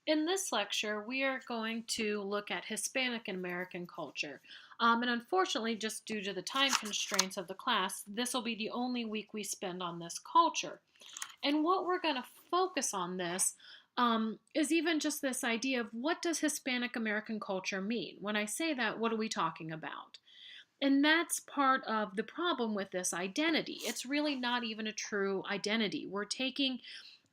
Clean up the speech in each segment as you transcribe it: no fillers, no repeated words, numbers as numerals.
In this lecture, we are going to look at Hispanic American culture. And unfortunately, just due to the time constraints of the class, this will be the only week we spend on this culture. And what we're going to focus on this is even just this idea of what does Hispanic American culture mean? When I say that, what are we talking about? And that's part of the problem with this identity. It's really not even a true identity. We're taking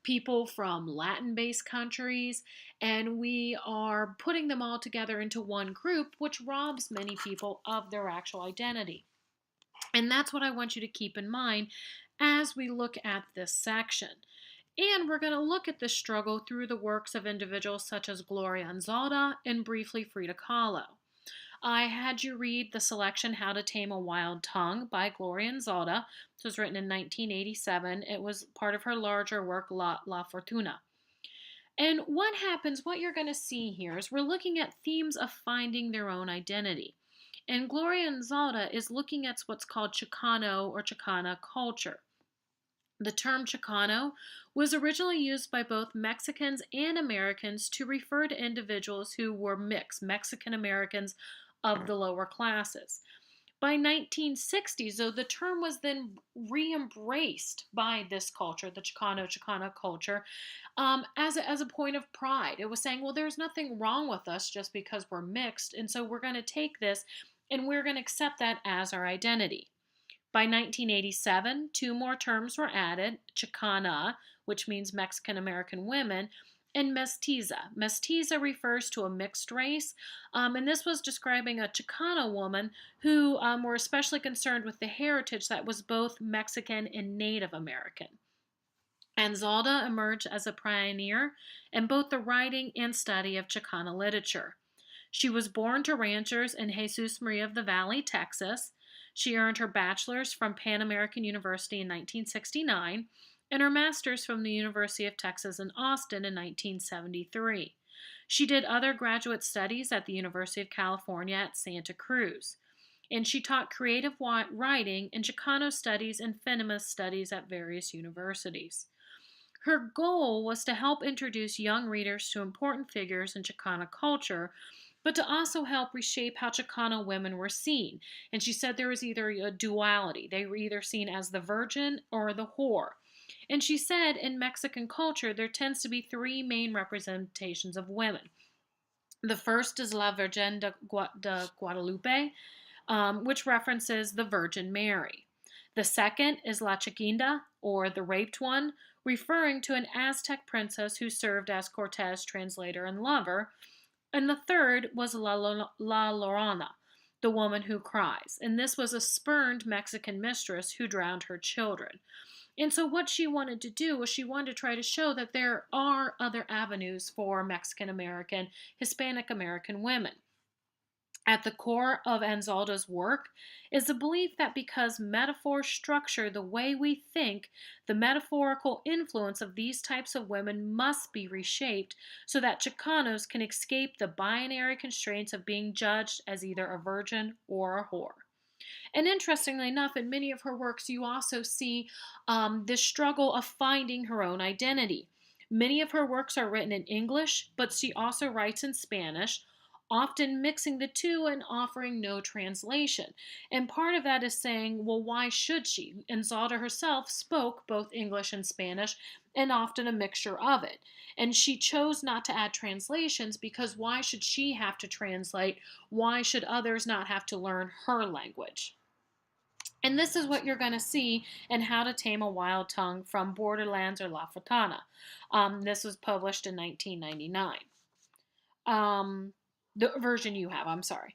people from Latin based countries and we are putting them all together into one group, which robs many people of their actual identity. And that's what I want you to keep in mind as we look at this section. And we're going to look at this struggle through the works of individuals such as Gloria Anzalda and briefly Frida Kahlo. I had you read the selection How to Tame a Wild Tongue by Gloria Anzalda. This was written in 1987. It was part of her larger work, La Fortuna. And what happens, what you're going to see here is we're looking at themes of finding their own identity. And Gloria Anzalda is looking at what's called Chicano or Chicana culture. The term Chicano was originally used by both Mexicans and Americans to refer to individuals who were mixed, Mexican Americans of the lower classes. By 1960s, though, the term was then re-embraced by this culture, the Chicana culture, as a point of pride. It was saying, well, there's nothing wrong with us just because we're mixed, and so we're going to take this and we're going to accept that as our identity. By 1987, two more terms were added, Chicana, which means Mexican American women, and mestiza. Mestiza refers to a mixed race, and this was describing a Chicana woman who were especially concerned with the heritage that was both Mexican and Native American. Anzalda emerged as a pioneer in both the writing and study of Chicana literature. She was born to ranchers in Jesus Maria of the Valley, Texas. She earned her bachelor's from Pan American University in 1969 and her master's from the University of Texas in Austin in 1973. She did other graduate studies at the University of California at Santa Cruz, and she taught creative writing and Chicano studies and feminist studies at various universities. Her goal was to help introduce young readers to important figures in Chicana culture, but to also help reshape how Chicano women were seen. And she said there was either a duality. They were either seen as the virgin or the whore. And she said in Mexican culture, there tends to be three main representations of women. The first is La Virgen de Guadalupe, which references the Virgin Mary. The second is La Chiquinda, or the raped one, referring to an Aztec princess who served as Cortez' translator and lover. And the third was La Llorona, the woman who cries. And this was a spurned Mexican mistress who drowned her children. And so what she wanted to do was she wanted to try to show that there are other avenues for Mexican American, Hispanic American women. At the core of Anzalda's work is the belief that because metaphors structure the way we think, the metaphorical influence of these types of women must be reshaped so that Chicanos can escape the binary constraints of being judged as either a virgin or a whore. And interestingly enough, in many of her works, you also see this struggle of finding her own identity. Many of her works are written in English, but she also writes in Spanish, often mixing the two and offering no translation. And part of that is saying, well, why should she? And Anzalda herself spoke both English and Spanish, and often a mixture of it. And she chose not to add translations because why should she have to translate? Why should others not have to learn her language? And this is what you're going to see in How to Tame a Wild Tongue from Borderlands or La Fortuna. This was published in 1999. The version you have, I'm sorry.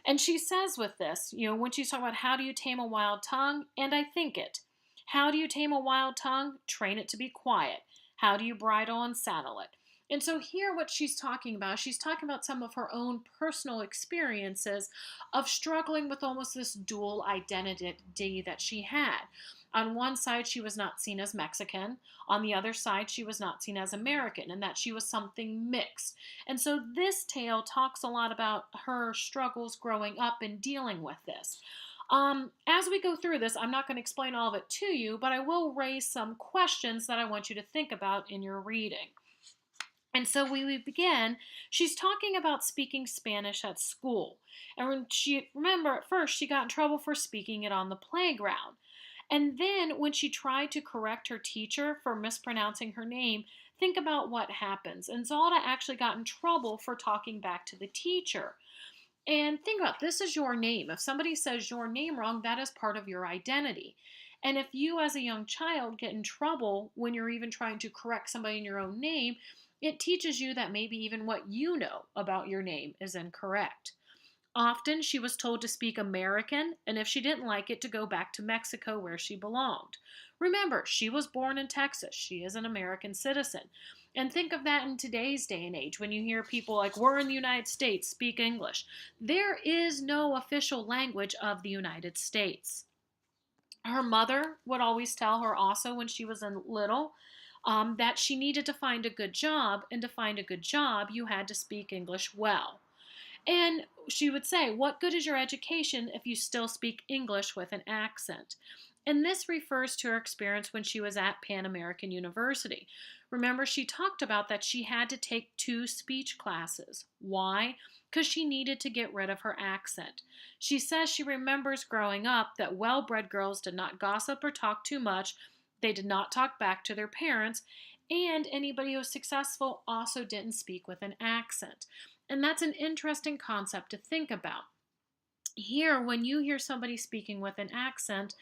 And she says with this, when she's talking about how do you tame a wild tongue, and I think it. How do you tame a wild tongue? Train it to be quiet. How do you bridle and saddle it? And so here what she's talking about some of her own personal experiences of struggling with almost this dual identity that she had. On one side, she was not seen as Mexican. On the other side, she was not seen as American, and that she was something mixed. And so this tale talks a lot about her struggles growing up and dealing with this. As we go through this, I'm not going to explain all of it to you, but I will raise some questions that I want you to think about in your reading. And so when we begin, she's talking about speaking Spanish at school. And remember, at first she got in trouble for speaking it on the playground. And then when she tried to correct her teacher for mispronouncing her name, think about what happens. And Zalda actually got in trouble for talking back to the teacher. And think about, this is your name. If somebody says your name wrong, that is part of your identity. And if you as a young child get in trouble when you're even trying to correct somebody in your own name, it teaches you that maybe even what you know about your name is incorrect. Often she was told to speak American, and if she didn't like it, to go back to Mexico where she belonged. Remember, she was born in Texas. She is an American citizen. And think of that in today's day and age when you hear people like, we're in the United States, speak English. There is no official language of the United States. Her mother would always tell her also when she was little that she needed to find a good job, and to find a good job, you had to speak English well. And she would say, what good is your education if you still speak English with an accent? And this refers to her experience when she was at Pan American University. Remember, she talked about that she had to take 2 speech classes. Why? Because she needed to get rid of her accent. She says she remembers growing up that well-bred girls did not gossip or talk too much. They did not talk back to their parents. And anybody who was successful also didn't speak with an accent. And that's an interesting concept to think about. Here, when you hear somebody speaking with an accent,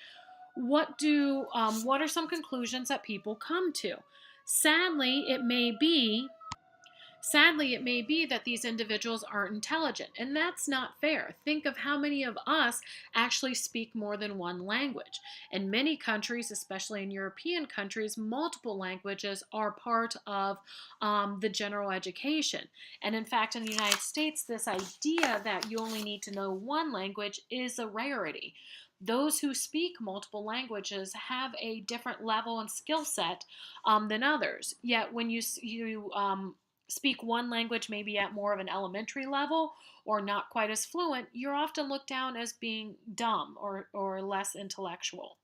what are some conclusions that people come to? Sadly, it may be that these individuals aren't intelligent, and that's not fair. Think of how many of us actually speak more than one language. In many countries, especially in European countries, multiple languages are part of the general education. And in fact, in the United States, this idea that you only need to know one language is a rarity. Those who speak multiple languages have a different level and skill set than others. Yet when you speak one language maybe at more of an elementary level or not quite as fluent, you're often looked down as being dumb or less intellectual.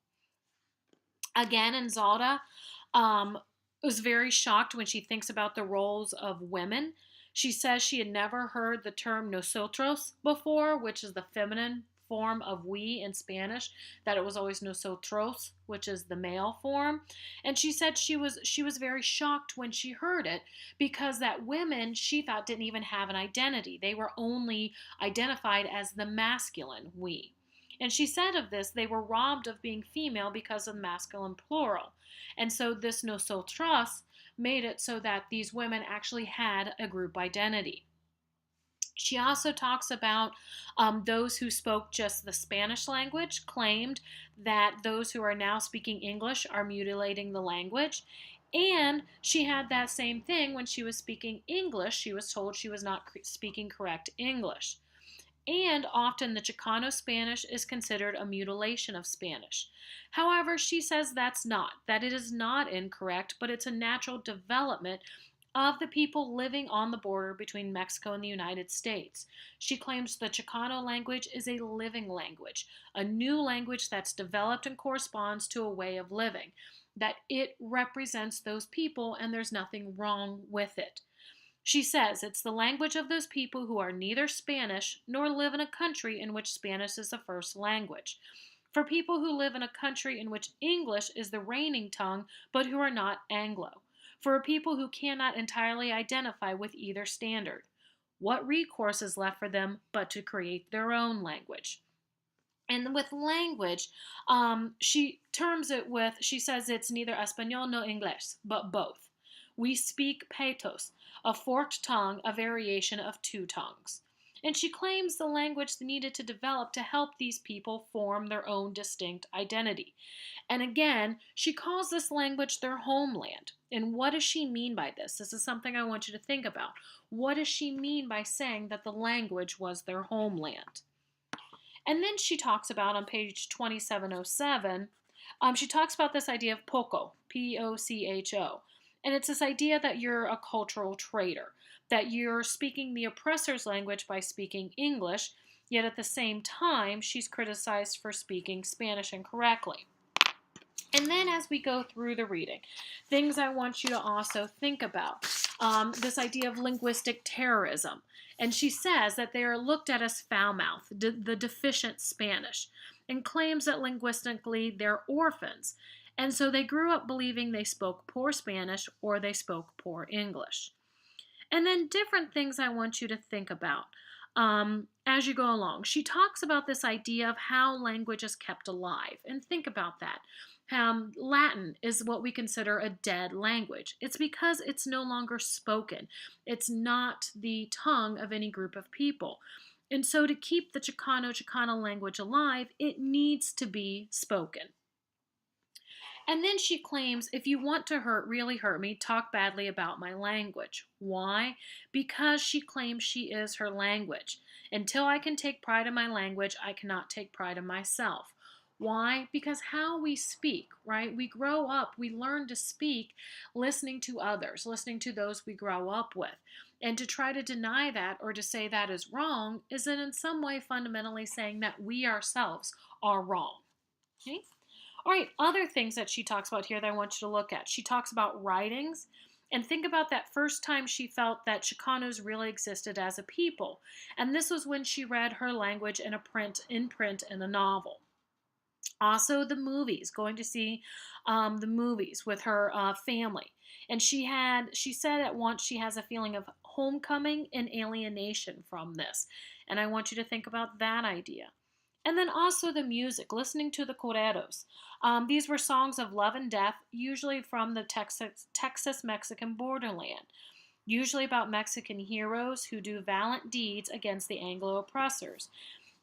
Again, in Zalda was very shocked when she thinks about the roles of women. She says she had never heard the term nosotros before, which is the feminine form of we in Spanish, that it was always nosotros, which is the male form. And she said she was very shocked when she heard it, because that women, she thought, didn't even have an identity. They were only identified as the masculine we. And she said of this, they were robbed of being female because of masculine plural. And so this nosotros made it so that these women actually had a group identity. She also talks about those who spoke just the Spanish language claimed that those who are now speaking English are mutilating the language. And she had that same thing when she was speaking English. She was told she was not speaking correct English. And often the Chicano Spanish is considered a mutilation of Spanish. However, she says that it is not incorrect, but it's a natural development of the people living on the border between Mexico and the United States. She claims the Chicano language is a living language, a new language that's developed and corresponds to a way of living, that it represents those people and there's nothing wrong with it. She says it's the language of those people who are neither Spanish nor live in a country in which Spanish is the first language. For people who live in a country in which English is the reigning tongue but who are not Anglo. For people who cannot entirely identify with either standard. What recourse is left for them but to create their own language? And with language, she says it's neither Espanol nor Inglés, but both. We speak peitos, a forked tongue, a variation of 2 tongues. And she claims the language needed to develop to help these people form their own distinct identity. And again, she calls this language their homeland. And what does she mean by this? This is something I want you to think about. What does she mean by saying that the language was their homeland? And then she talks about, on page 2707, she talks about this idea of poco, P-O-C-H-O. And it's this idea that you're a cultural traitor, that you're speaking the oppressor's language by speaking English, yet at the same time, she's criticized for speaking Spanish incorrectly. And then as we go through the reading, things I want you to also think about. This idea of linguistic terrorism. And she says that they are looked at as foul-mouthed, the deficient Spanish, and claims that linguistically they're orphans. And so they grew up believing they spoke poor Spanish or they spoke poor English. And then different things I want you to think about as you go along. She talks about this idea of how language is kept alive. And think about that. Latin is what we consider a dead language. It's because it's no longer spoken. It's not the tongue of any group of people. And so to keep the Chicano language alive, it needs to be spoken. And then she claims, if you want to really hurt me, talk badly about my language. Why? Because she claims she is her language. Until I can take pride in my language, I cannot take pride in myself. Why? Because how we speak, right? We grow up, we learn to speak listening to others, listening to those we grow up with. And to try to deny that or to say that is wrong is in some way fundamentally saying that we ourselves are wrong. Okay? All right, other things that she talks about here that I want you to look at. She talks about writings, and think about that first time she felt that Chicanos really existed as a people. And this was when she read her language in print in a novel. Also, the movies, going to see the movies with her family. And she said at once she has a feeling of homecoming and alienation from this. And I want you to think about that idea. And then also the music, listening to the corridos. These were songs of love and death, usually from the Texas-Mexican borderland, usually about Mexican heroes who do valiant deeds against the Anglo oppressors.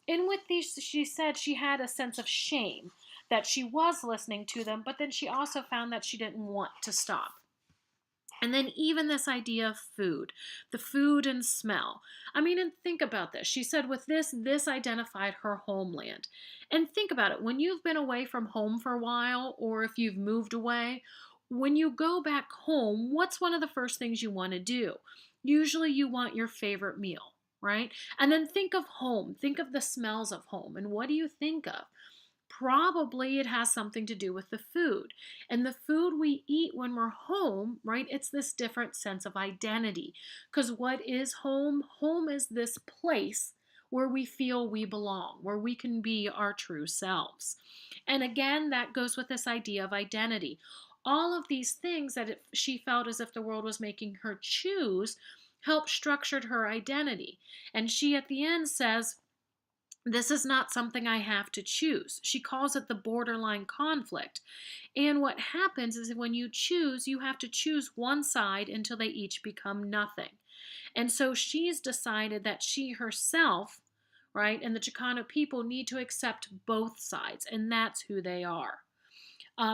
And with these, she said she had a sense of shame that she was listening to them, but then she also found that she didn't want to stop. And then even this idea of food, the food and smell. I mean, and think about this. She said with this identified her homeland. And think about it. When you've been away from home for a while, or if you've moved away, when you go back home, what's one of the first things you want to do? Usually you want your favorite meal, right? And then think of home. Think of the smells of home. And what do you think of? Probably it has something to do with the food. And the food we eat when we're home, right? It's this different sense of identity. Because what is home? Home is this place where we feel we belong, where we can be our true selves. And again, that goes with this idea of identity. All of these things that she felt as if the world was making her choose helped structured her identity. And she at the end says, this is not something I have to choose. She calls it the borderline conflict. And what happens is when you choose, you have to choose one side until they each become nothing. And so she's decided that she herself, right, and the Chicano people need to accept both sides, and that's who they are.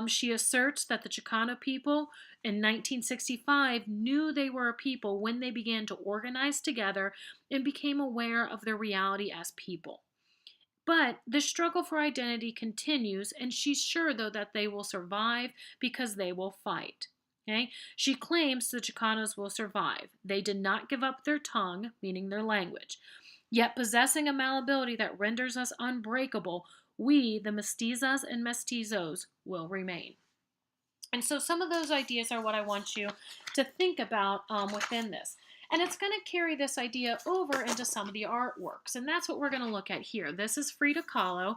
She asserts that the Chicano people in 1965 knew they were a people when they began to organize together and became aware of their reality as people. But the struggle for identity continues, and she's sure, though, that they will survive because they will fight. Okay? She claims the Chicanos will survive. They did not give up their tongue, meaning their language. Yet possessing a malleability that renders us unbreakable, we, the mestizas and mestizos, will remain. And so some of those ideas are what I want you to think about within this. And it's going to carry this idea over into some of the artworks. And that's what we're going to look at here. This is Frida Kahlo.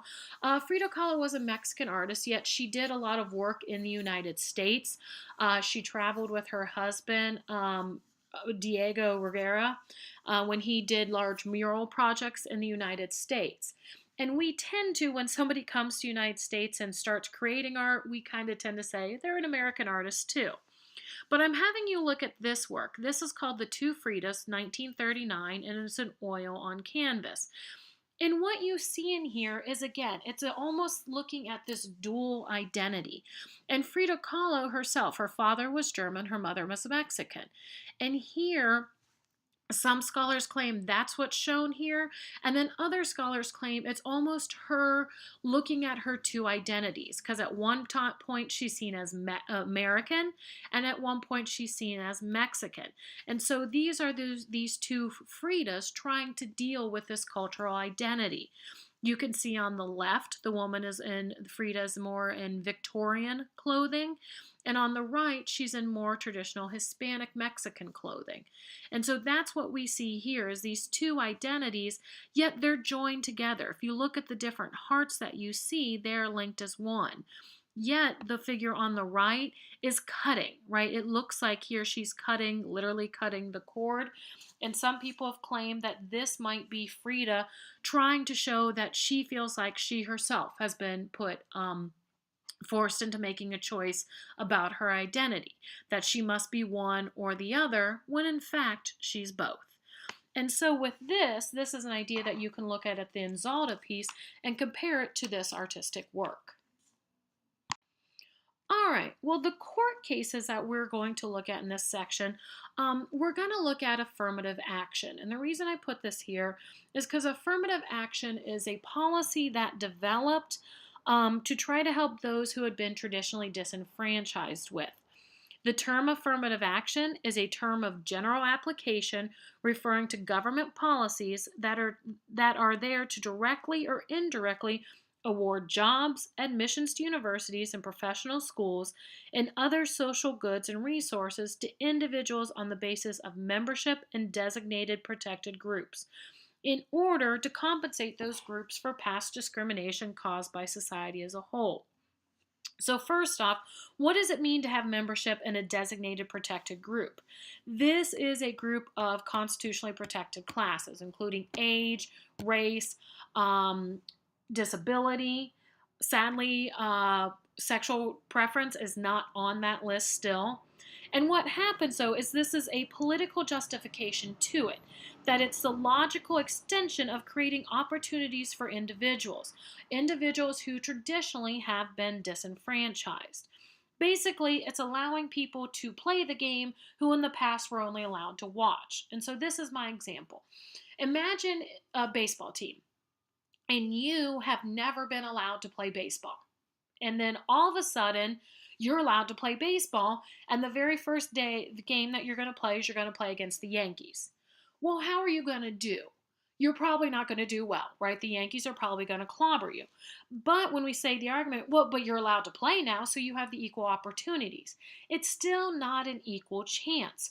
Frida Kahlo was a Mexican artist, yet she did a lot of work in the United States. She traveled with her husband, Diego Rivera, when he did large mural projects in the United States. And we tend to, when somebody comes to the United States and starts creating art, we kind of tend to say they're an American artist too. But I'm having you look at this work. This is called The Two Fridas, 1939, and it's an oil on canvas. And what you see in here is, again, it's almost looking at this dual identity. And Frida Kahlo herself, her father was German, her mother was Mexican. And here, some scholars claim that's what's shown here, and then other scholars claim it's almost her looking at her two identities, because at one point she's seen as American, and at one point she's seen as Mexican. And so these are these two Fridas trying to deal with this cultural identity. You can see on the left, the woman is in, Frida is more in Victorian clothing. And on the right, she's in more traditional Hispanic Mexican clothing. And so that's what we see here is these two identities, yet they're joined together. If you look at the different hearts that you see, they're linked as one. Yet the figure on the right is cutting, right? It looks like here she's cutting, literally cutting the cord. And some people have claimed that this might be Frida trying to show that she feels like she herself has been forced into making a choice about her identity, that she must be one or the other, when in fact she's both. And so with this is an idea that you can look at the Inzalda piece and compare it to this artistic work. All right, well, the court cases that we're going to look at in this section, we're going to look at affirmative action. And the reason I put this here is because affirmative action is a policy that developed to try to help those who had been traditionally disenfranchised with. The term affirmative action is a term of general application referring to government policies that are there to directly or indirectly award jobs, admissions to universities and professional schools, and other social goods and resources to individuals on the basis of membership in designated protected groups, in order to compensate those groups for past discrimination caused by society as a whole. So first off, what does it mean to have membership in a designated protected group? This is a group of constitutionally protected classes, including age, race, disability. Sadly, sexual preference is not on that list still. And what happens, though, is this is a political justification to it, that it's the logical extension of creating opportunities for individuals who traditionally have been disenfranchised. Basically, it's allowing people to play the game who in the past were only allowed to watch. And so this is my example. Imagine a baseball team, and you have never been allowed to play baseball. And then all of a sudden, you're allowed to play baseball, and the very first game that you're going to play is you're going to play against the Yankees. Well, how are you going to do? You're probably not going to do well, right? The Yankees are probably going to clobber you. But when we say the argument, well, but you're allowed to play now, so you have the equal opportunities. It's still not an equal chance.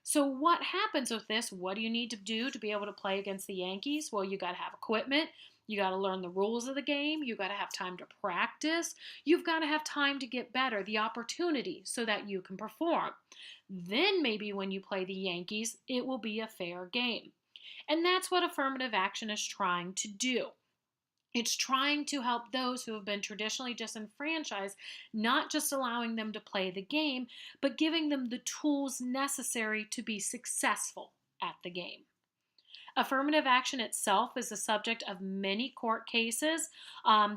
So what happens with this? What do you need to do to be able to play against the Yankees? Well, you got to have equipment. You got to learn the rules of the game. You got to have time to practice. You've got to have time to get better, the opportunity, so that you can perform. Then maybe when you play the Yankees, it will be a fair game. And that's what affirmative action is trying to do. It's trying to help those who have been traditionally disenfranchised, not just allowing them to play the game, but giving them the tools necessary to be successful at the game. Affirmative action itself is the subject of many court cases.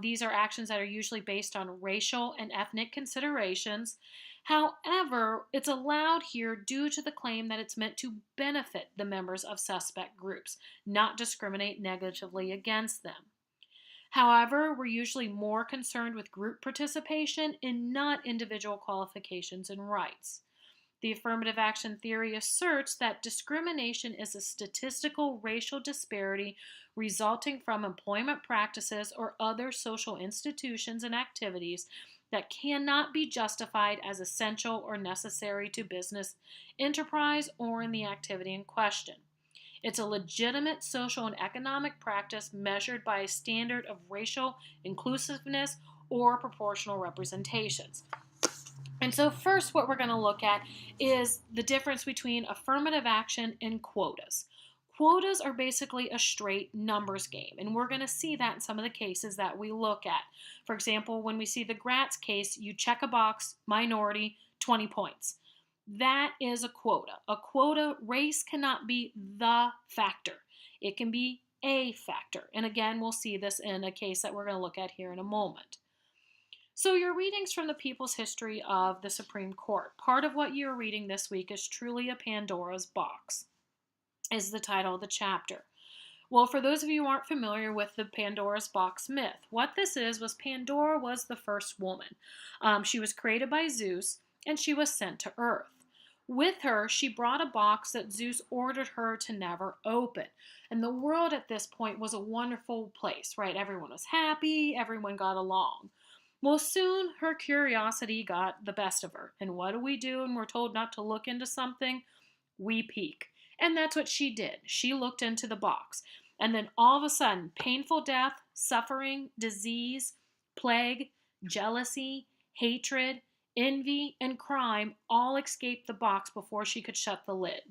These are actions that are usually based on racial and ethnic considerations. However, it's allowed here due to the claim that it's meant to benefit the members of suspect groups, not discriminate negatively against them. However, we're usually more concerned with group participation and not individual qualifications and rights. The affirmative action theory asserts that discrimination is a statistical racial disparity resulting from employment practices or other social institutions and activities that cannot be justified as essential or necessary to business enterprise or in the activity in question. It's a legitimate social and economic practice measured by a standard of racial inclusiveness or proportional representations. And so first what we're going to look at is the difference between affirmative action and quotas. Quotas are basically a straight numbers game, and we're going to see that in some of the cases that we look at. For example, when we see the Gratz case, you check a box, minority, 20 points. That is a quota. A quota, race cannot be the factor. It can be a factor. And again, we'll see this in a case that we're going to look at here in a moment. So your readings from the People's History of the Supreme Court. Part of what you're reading this week is truly a Pandora's Box, is the title of the chapter. Well, for those of you who aren't familiar with the Pandora's Box myth, what this was Pandora was the first woman. She was created by Zeus, and she was sent to Earth. With her, she brought a box that Zeus ordered her to never open. And the world at this point was a wonderful place, right? Everyone was happy, everyone got along. Well, soon her curiosity got the best of her. And what do we do when we're told not to look into something? We peek. And that's what she did. She looked into the box. And then all of a sudden, painful death, suffering, disease, plague, jealousy, hatred, envy, and crime all escaped the box before she could shut the lid.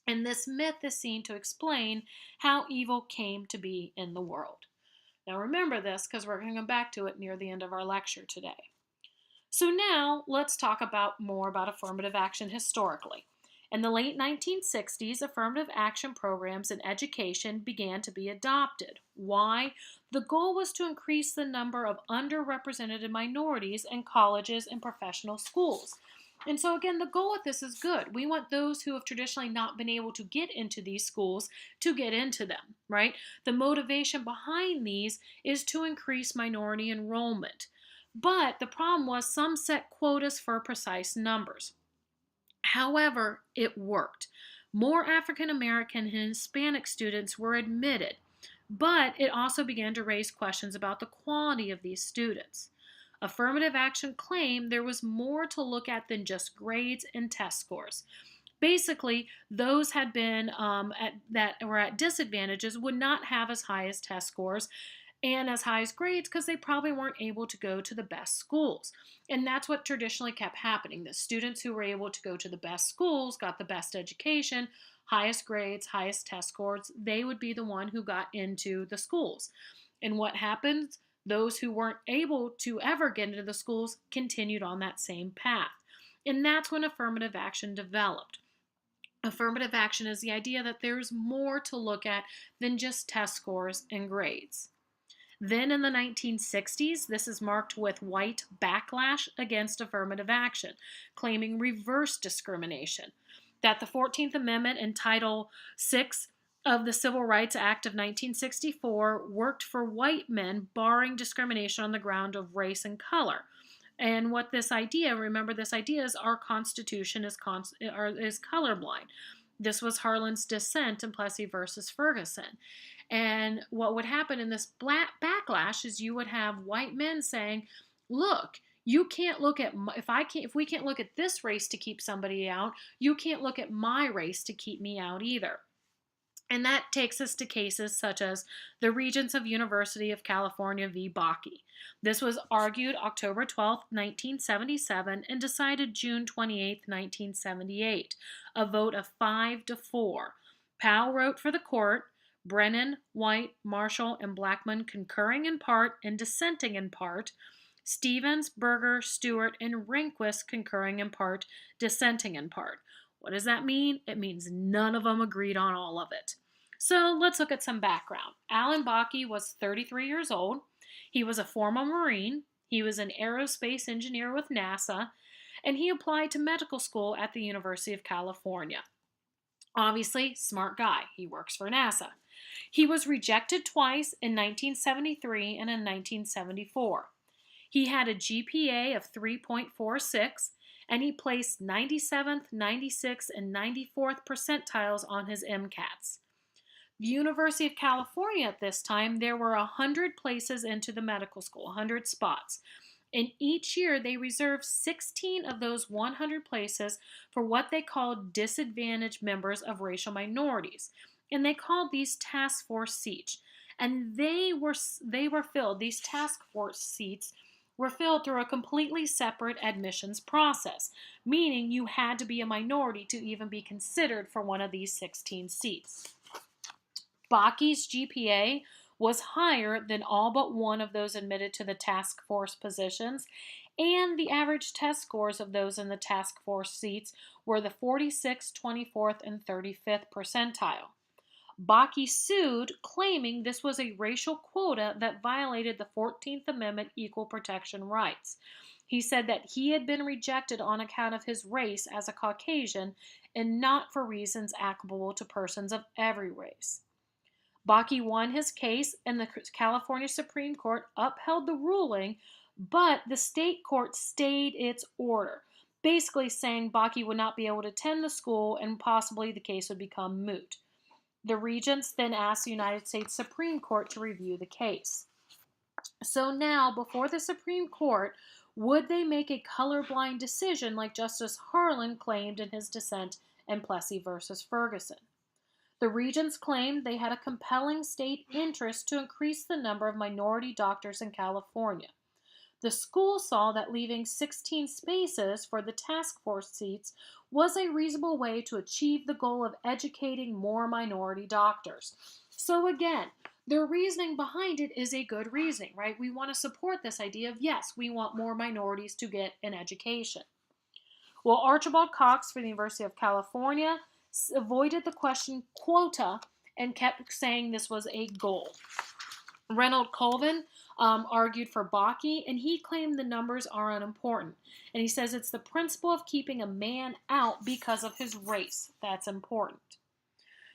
And this myth is seen to explain how evil came to be in the world. Now remember this because we're going to come back to it near the end of our lecture today. So now let's talk more about affirmative action historically. In the late 1960s, affirmative action programs in education began to be adopted. Why? The goal was to increase the number of underrepresented minorities in colleges and professional schools. And so again, the goal with this is good. We want those who have traditionally not been able to get into these schools to get into them, right? The motivation behind these is to increase minority enrollment. But the problem was some set quotas for precise numbers. However, it worked. More African American and Hispanic students were admitted, but it also began to raise questions about the quality of these students. Affirmative action claimed there was more to look at than just grades and test scores. Basically, those had been that were at disadvantages would not have as high as test scores and as high as grades because they probably weren't able to go to the best schools. And that's what traditionally kept happening. The students who were able to go to the best schools, got the best education, highest grades, highest test scores, they would be the one who got into the schools. And what happens? Those who weren't able to ever get into the schools continued on that same path. And that's when affirmative action developed. Affirmative action is the idea that there's more to look at than just test scores and grades. Then in the 1960s, this is marked with white backlash against affirmative action, claiming reverse discrimination, that the 14th Amendment and Title VI of the Civil Rights Act of 1964 worked for white men, barring discrimination on the ground of race and color. And what this idea, remember this idea is our Constitution is colorblind. This was Harlan's dissent in Plessy versus Ferguson. And what would happen in this backlash is you would have white men saying, look, you can't look at, if we can't look at this race to keep somebody out, you can't look at my race to keep me out either. And that takes us to cases such as the Regents of University of California v. Bakke. This was argued October 12, 1977 and decided June 28, 1978, a vote of 5-4. Powell wrote for the court, Brennan, White, Marshall, and Blackmun concurring in part and dissenting in part, Stevens, Berger, Stewart, and Rehnquist concurring in part, dissenting in part. What does that mean? It means none of them agreed on all of it. So let's look at some background. Alan Bakke was 33 years old. He was a former Marine. He was an aerospace engineer with NASA, and he applied to medical school at the University of California. Obviously, smart guy. He works for NASA. He was rejected twice in 1973 and in 1974. He had a GPA of 3.46, and he placed 97th, 96th, and 94th percentiles on his MCATs. The University of California at this time, there were 100 places into the medical school, 100 spots. And each year they reserved 16 of those 100 places for what they called disadvantaged members of racial minorities. And they called these task force seats. And they were filled, these task force seats were filled through a completely separate admissions process, meaning you had to be a minority to even be considered for one of these 16 seats. Bakke's GPA was higher than all but one of those admitted to the task force positions, and the average test scores of those in the task force seats were the 46th, 24th, and 35th percentile. Bakke sued, claiming this was a racial quota that violated the 14th Amendment equal protection rights. He said that he had been rejected on account of his race as a Caucasian and not for reasons applicable to persons of every race. Bakke won his case, and the California Supreme Court upheld the ruling, but the state court stayed its order. basically saying Bakke would not be able to attend the school and possibly the case would become moot. The regents then asked the United States Supreme Court to review the case. So now, before the Supreme Court, would they make a colorblind decision like Justice Harlan claimed in his dissent in Plessy versus Ferguson? The regents claimed they had a compelling state interest to increase the number of minority doctors in California. The school saw that leaving 16 spaces for the task force seats was a reasonable way to achieve the goal of educating more minority doctors. So again, their reasoning behind it is a good reasoning, right? We want to support this idea of, yes, we want more minorities to get an education. Well, Archibald Cox for the University of California avoided the question quota and kept saying this was a goal. Reynold Colvin argued for Bakke, and he claimed the numbers are unimportant. And he says it's the principle of keeping a man out because of his race that's important.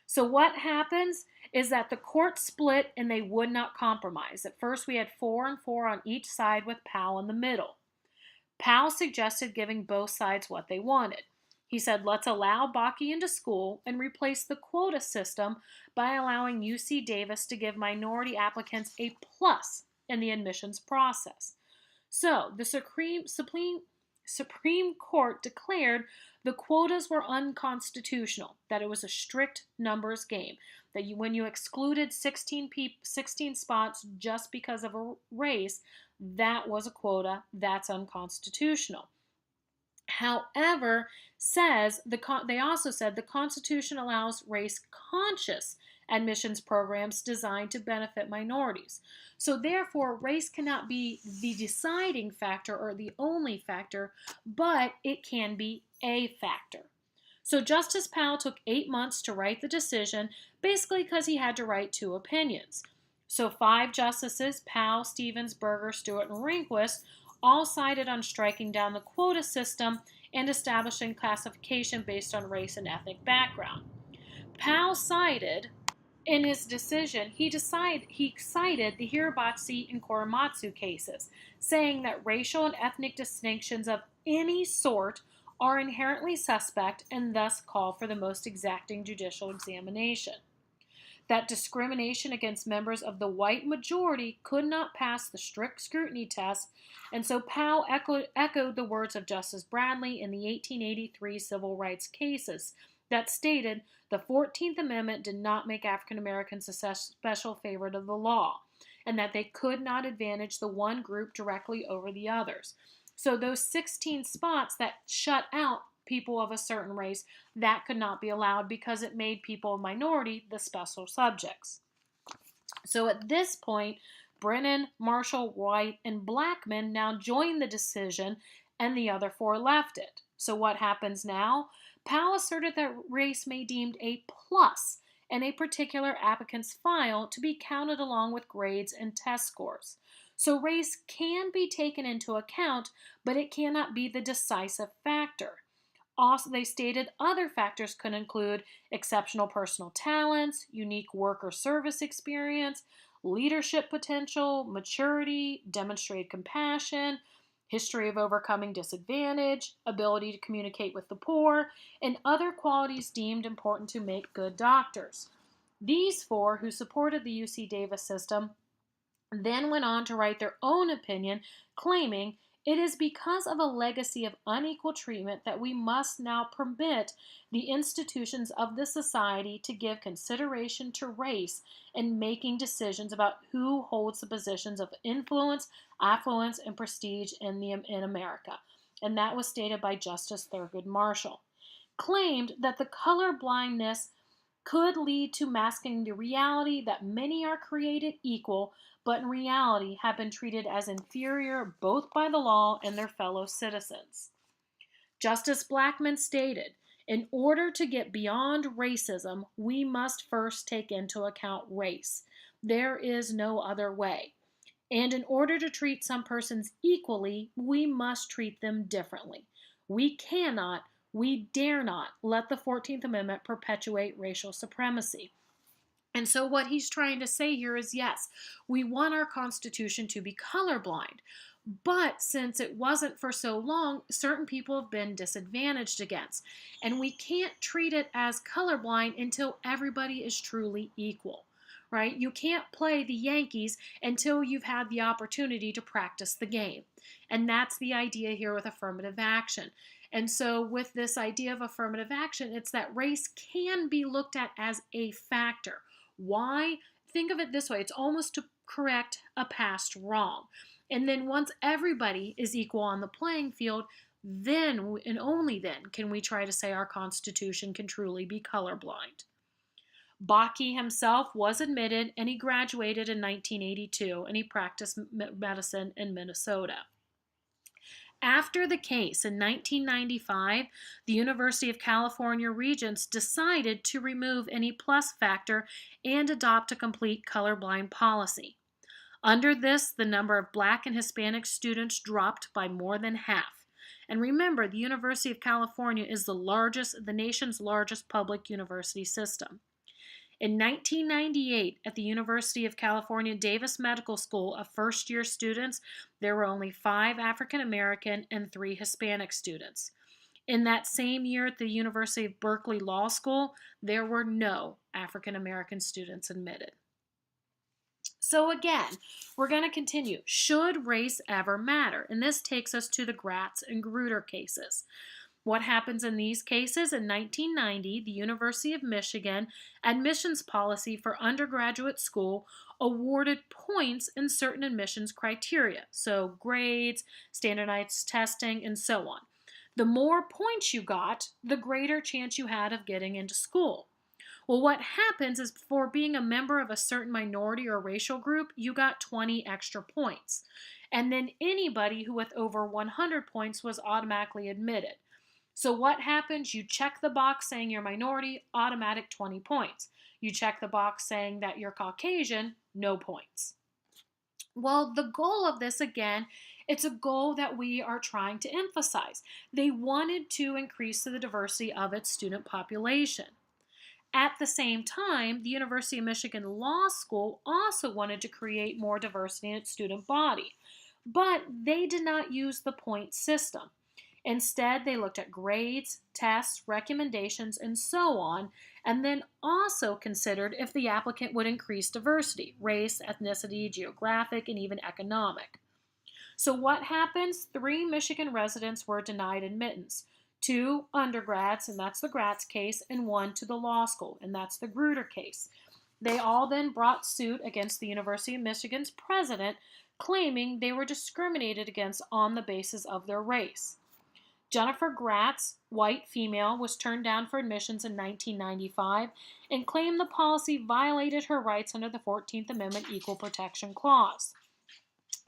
So what happens is that the court split and they would not compromise. At first we had 4 and 4 on each side with Powell in the middle. Powell suggested giving both sides what they wanted. He said, let's allow Bakke into school and replace the quota system by allowing UC Davis to give minority applicants a plus in the admissions process. So the Supreme Court declared the quotas were unconstitutional, that it was a strict numbers game, that when you excluded 16 spots just because of a race, that was a quota, that's unconstitutional. However, they also said the Constitution allows race-conscious admissions programs designed to benefit minorities. So therefore, race cannot be the deciding factor or the only factor, but it can be a factor. So Justice Powell took 8 months to write the decision, basically because he had to write 2 opinions. So 5 justices, Powell, Stevens, Berger, Stewart, and Rehnquist, all sided on striking down the quota system and establishing classification based on race and ethnic background. Powell cited, in his decision, he cited the Hirabatsi and Korematsu cases, saying that racial and ethnic distinctions of any sort are inherently suspect and thus call for the most exacting judicial examination. That discrimination against members of the white majority could not pass the strict scrutiny test, and so Powell echoed the words of Justice Bradley in the 1883 civil rights cases that stated the 14th Amendment did not make African Americans a special favorite of the law, and that they could not advantage the one group directly over the others. So those 16 spots that shut out people of a certain race, that could not be allowed because it made people of minority the special subjects. So at this point, Brennan, Marshall, White, and Blackmun now joined the decision, and the other 4 left it. So what happens now? Powell asserted that race may be deemed a plus in a particular applicant's file to be counted along with grades and test scores. So race can be taken into account, but it cannot be the decisive factor. Also, they stated other factors could include exceptional personal talents, unique work or service experience, leadership potential, maturity, demonstrated compassion, history of overcoming disadvantage, ability to communicate with the poor, and other qualities deemed important to make good doctors. These 4, who supported the UC Davis system, then went on to write their own opinion, claiming it is because of a legacy of unequal treatment that we must now permit the institutions of the society to give consideration to race in making decisions about who holds the positions of influence, affluence, and prestige in America. And that was stated by Justice Thurgood Marshall. Claimed that the color blindness could lead to masking the reality that many are created equal, but in reality have been treated as inferior both by the law and their fellow citizens. Justice Blackmun stated, in order to get beyond racism, we must first take into account race. There is no other way. And in order to treat some persons equally, we must treat them differently. We cannot, we dare not let the 14th Amendment perpetuate racial supremacy. And so what he's trying to say here is, yes, we want our Constitution to be colorblind, But since it wasn't for so long, certain people have been disadvantaged against. And we can't treat it as colorblind until everybody is truly equal, right? You can't play the Yankees until you've had the opportunity to practice the game. And that's the idea here with affirmative action. And so with this idea of affirmative action, it's that race can be looked at as a factor. Why? Think of it this way. It's almost to correct a past wrong. And then once everybody is equal on the playing field, then and only then can we try to say our Constitution can truly be colorblind. Bakke himself was admitted and he graduated in 1982 and he practiced medicine in Minnesota. After the case in 1995, the University of California Regents decided to remove any plus factor and adopt a complete colorblind policy. Under this, the number of Black and Hispanic students dropped by more than half. And remember, the University of California is the nation's largest public university system. In 1998, at the University of California Davis Medical School of first-year students, there were only 5 African American and 3 Hispanic students. In that same year at the University of Berkeley Law School, there were no African American students admitted. So again, we're going to continue. Should race ever matter? And this takes us to the Gratz and Grutter cases. What happens in these cases? In 1990, the University of Michigan admissions policy for undergraduate school awarded points in certain admissions criteria, so grades, standardized testing, and so on. The more points you got, the greater chance you had of getting into school. Well, what happens is for being a member of a certain minority or racial group, you got 20 extra points. And then anybody who with over 100 points was automatically admitted. So what happens? You check the box saying you're minority, automatic 20 points. You check the box saying that you're Caucasian, no points. Well, the goal of this, again, it's a goal that we are trying to emphasize. They wanted to increase the diversity of its student population. At the same time, the University of Michigan Law School also wanted to create more diversity in its student body, but they did not use the point system. Instead, they looked at grades, tests, recommendations, and so on, and then also considered if the applicant would increase diversity, race, ethnicity, geographic, and even economic. So what happens? 3 Michigan residents were denied admittance. 2 undergrads, and that's the Gratz case, and 1 to the law school, and that's the Grutter case. They all then brought suit against the University of Michigan's president, claiming they were discriminated against on the basis of their race. Jennifer Gratz, white female, was turned down for admissions in 1995 and claimed the policy violated her rights under the 14th Amendment Equal Protection Clause.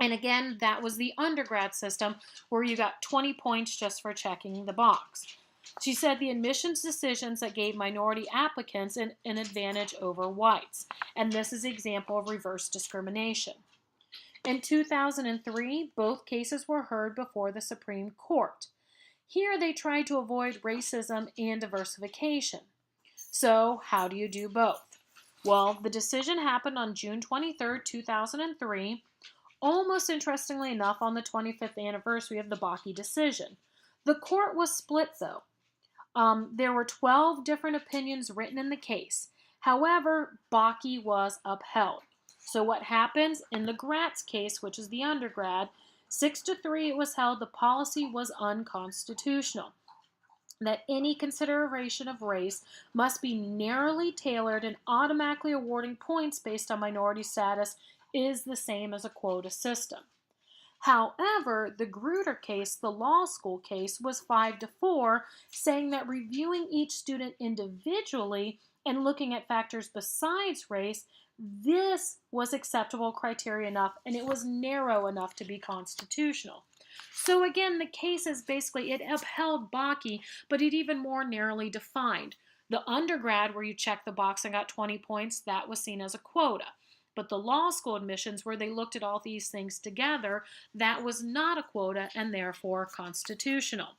And again, that was the undergrad system where you got 20 points just for checking the box. She said the admissions decisions that gave minority applicants an advantage over whites. And this is an example of reverse discrimination. In 2003, both cases were heard before the Supreme Court. Here they tried to avoid racism and diversification. So how do you do both? Well, the decision happened on June 23, 2003. Almost interestingly enough, on the 25th anniversary of the Bakke decision. The court was split, though. There were 12 different opinions written in the case. However, Bakke was upheld. So what happens? In the Gratz case, which is the undergrad, 6-3 it was held the policy was unconstitutional. That any consideration of race must be narrowly tailored and automatically awarding points based on minority status is the same as a quota system. However, the Grutter case, the law school case, was 5-4, saying that reviewing each student individually and looking at factors besides race, this was acceptable criteria enough, and it was narrow enough to be constitutional. So again, the case is basically, it upheld Bakke, but it even more narrowly defined. The undergrad, where you checked the box and got 20 points, that was seen as a quota. But the law school admissions, where they looked at all these things together, that was not a quota and therefore constitutional.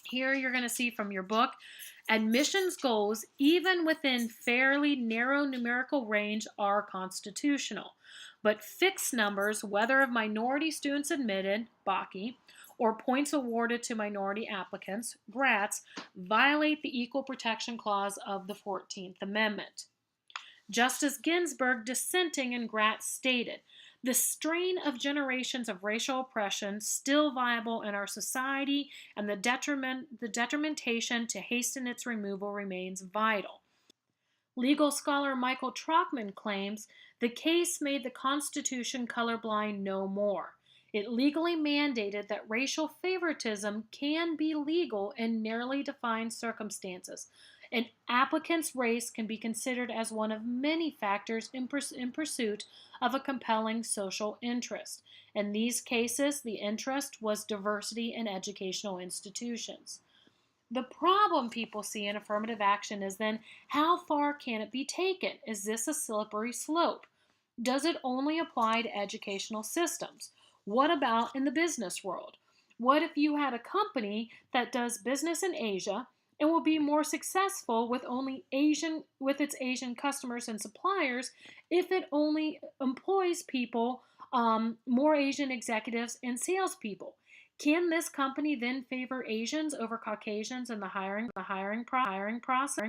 Here you're going to see from your book, Admissions goals, even within fairly narrow numerical range, are constitutional, but fixed numbers, whether of minority students admitted, Bakke, or points awarded to minority applicants, Gratz, violate the Equal Protection Clause of the 14th Amendment. Justice Ginsburg, dissenting in Gratz, stated, "The strain of generations of racial oppression still viable in our society and the determination to hasten its removal remains vital." Legal scholar Michael Trockman claims the case made the Constitution colorblind no more. It legally mandated that racial favoritism can be legal in narrowly defined circumstances. An applicant's race can be considered as one of many factors in pursuit of a compelling social interest. In these cases, the interest was diversity in educational institutions. The problem people see in affirmative action is then, how far can it be taken? Is this a slippery slope? Does it only apply to educational systems? What about in the business world? What if you had a company that does business in Asia and will be more successful with its Asian customers and suppliers if it only employs people, more Asian executives and salespeople? Can this company then favor Asians over Caucasians in the hiring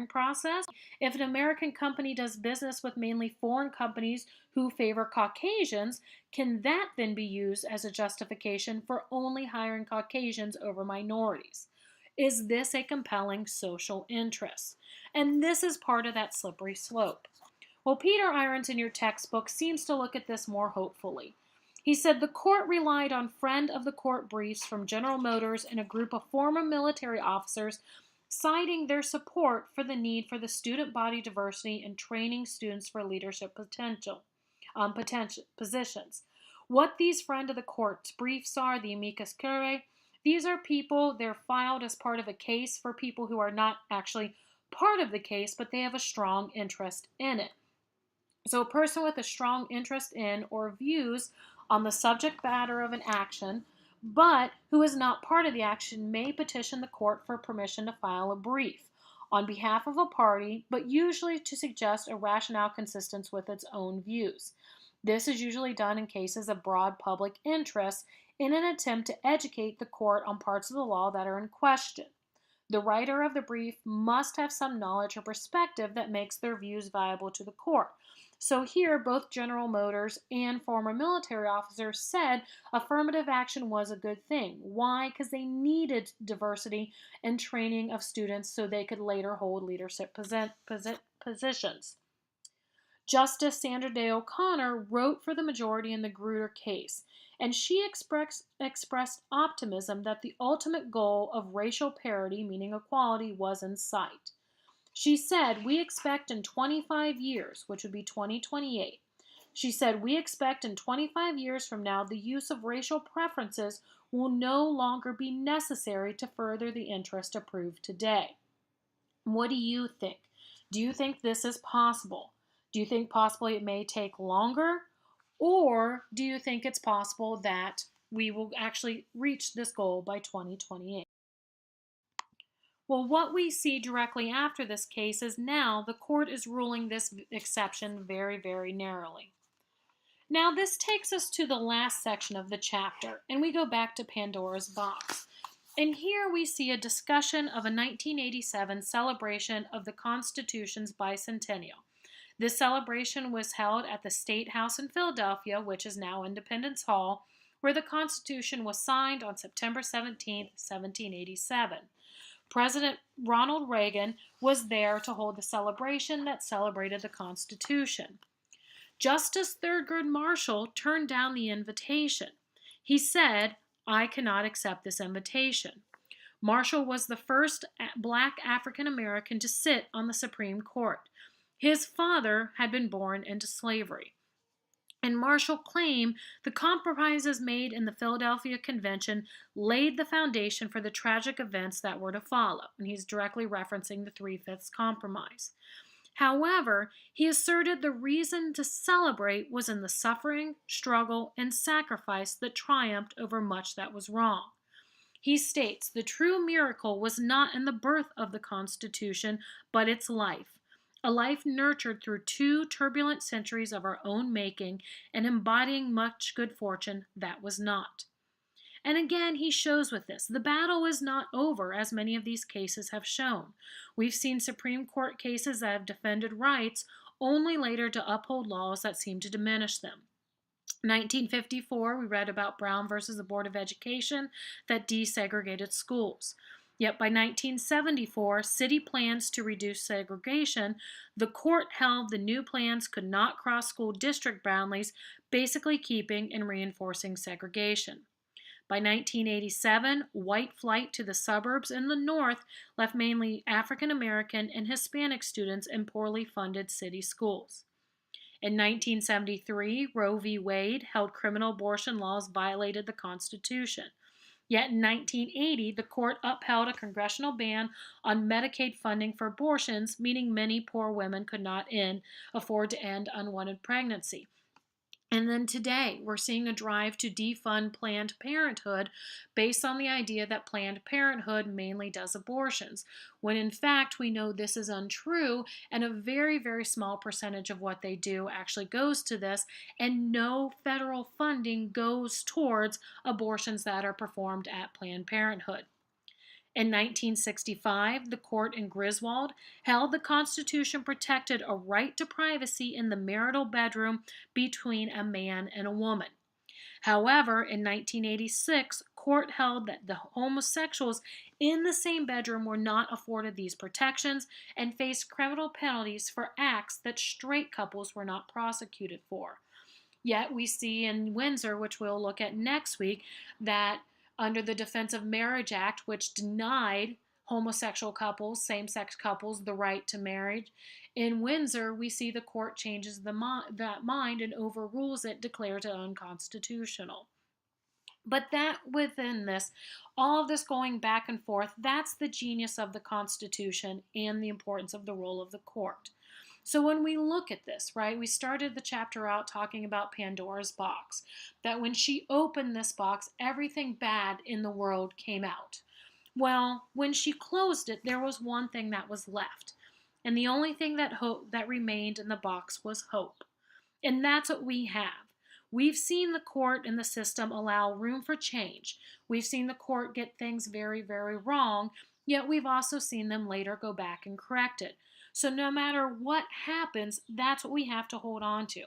process? If an American company does business with mainly foreign companies who favor Caucasians, can that then be used as a justification for only hiring Caucasians over minorities? Is this a compelling social interest? And this is part of that slippery slope. Well, Peter Irons in your textbook seems to look at this more hopefully. He said the court relied on friend of the court briefs from General Motors and a group of former military officers, citing their support for the need for the student body diversity and training students for leadership positions. What these friend of the court's briefs are, the amicus curiae, these are people, they're filed as part of a case for people who are not actually part of the case, but they have a strong interest in it. So a person with a strong interest in or views on the subject matter of an action, but who is not part of the action, may petition the court for permission to file a brief on behalf of a party, but usually to suggest a rationale consistent with its own views. This is usually done in cases of broad public interest in an attempt to educate the court on parts of the law that are in question. The writer of the brief must have some knowledge or perspective that makes their views viable to the court. So here, both General Motors and former military officers said affirmative action was a good thing. Why? Because they needed diversity and training of students so they could later hold leadership positions. Justice Sandra Day O'Connor wrote for the majority in the Grutter case, and she expressed optimism that the ultimate goal of racial parity, meaning equality, was in sight. She said, "We expect in 25 years, which would be 2028, she said, "We expect in 25 years from now the use of racial preferences will no longer be necessary to further the interest approved today." What do you think? Do you think this is possible? Do you think possibly it may take longer? Or do you think it's possible that we will actually reach this goal by 2028? Well, what we see directly after this case is now the court is ruling this exception very, very narrowly. Now, this takes us to the last section of the chapter, and we go back to Pandora's box. And here we see a discussion of a 1987 celebration of the Constitution's bicentennial. This celebration was held at the State House in Philadelphia, which is now Independence Hall, where the Constitution was signed on September 17, 1787. President Ronald Reagan was there to hold the celebration that celebrated the Constitution. Justice Thurgood Marshall turned down the invitation. He said, "I cannot accept this invitation." Marshall was the first black African American to sit on the Supreme Court. His father had been born into slavery. And Marshall claimed the compromises made in the Philadelphia Convention laid the foundation for the tragic events that were to follow. And he's directly referencing the Three-Fifths Compromise. However, he asserted the reason to celebrate was in the suffering, struggle, and sacrifice that triumphed over much that was wrong. He states the true miracle was not in the birth of the Constitution, but its life. A life nurtured through 2 turbulent centuries of our own making and embodying much good fortune that was not. And again, he shows with this, the battle is not over, as many of these cases have shown. We've seen Supreme Court cases that have defended rights, only later to uphold laws that seem to diminish them. 1954, we read about Brown versus the Board of Education that desegregated schools. Yet by 1974, city plans to reduce segregation, the court held the new plans could not cross school district boundaries, basically keeping and reinforcing segregation. By 1987, white flight to the suburbs in the north left mainly African American and Hispanic students in poorly funded city schools. In 1973, Roe v. Wade held criminal abortion laws violated the Constitution. Yet in 1980, the court upheld a congressional ban on Medicaid funding for abortions, meaning many poor women could not afford to end unwanted pregnancy. And then today, we're seeing a drive to defund Planned Parenthood based on the idea that Planned Parenthood mainly does abortions, when in fact we know this is untrue and a very, very small percentage of what they do actually goes to this, and no federal funding goes towards abortions that are performed at Planned Parenthood. In 1965, the court in Griswold held the Constitution protected a right to privacy in the marital bedroom between a man and a woman. However, in 1986, court held that the homosexuals in the same bedroom were not afforded these protections and faced criminal penalties for acts that straight couples were not prosecuted for. Yet we see in Windsor, which we'll look at next week, that under the Defense of Marriage Act, which denied homosexual couples, same-sex couples, the right to marriage, in Windsor, we see the court changes that mind and overrules it, declares it unconstitutional. But that within this, all of this going back and forth, that's the genius of the Constitution and the importance of the role of the court. So when we look at this, right, we started the chapter out talking about Pandora's box, that when she opened this box, everything bad in the world came out. Well, when she closed it, there was one thing that was left. And the only thing that remained in the box was hope. And that's what we have. We've seen the court and the system allow room for change. We've seen the court get things very, very wrong, yet we've also seen them later go back and correct it. So no matter what happens, that's what we have to hold on to,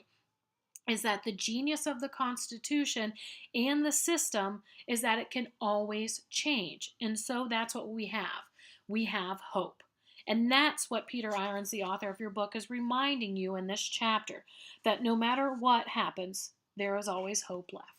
is that the genius of the Constitution and the system is that it can always change. And so that's what we have. We have hope. And that's what Peter Irons, the author of your book, is reminding you in this chapter, that no matter what happens, there is always hope left.